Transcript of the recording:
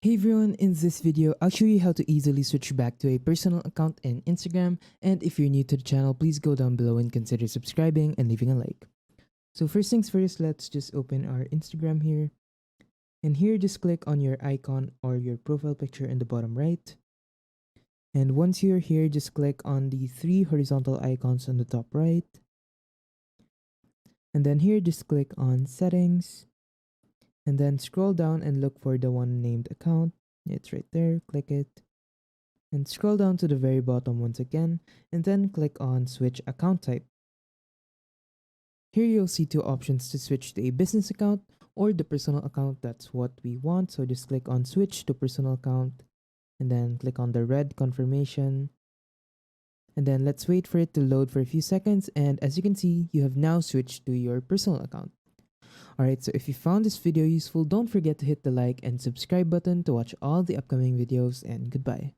Hey everyone, in this video, I'll show you how to easily switch back to a personal account in Instagram, and if you're new to the channel, please go down below and consider subscribing and leaving a like. So first things first, let's just open our Instagram here. And here, just click on your icon or your profile picture in the bottom right. And once you're here, just click on the three horizontal icons on the top right. And then here, just click on settings. And then scroll down and look for the one named account. It's right there, click it. And scroll down to the very bottom once again, and then click on switch account type. Here you'll see two options to switch to a business account or the personal account. That's what we want. So just click on switch to personal account and then click on the red confirmation. And then let's wait for it to load for a few seconds. And as you can see, you have now switched to your personal account. Alright, so if you found this video useful, don't forget to hit the like and subscribe button to watch all the upcoming videos, and goodbye.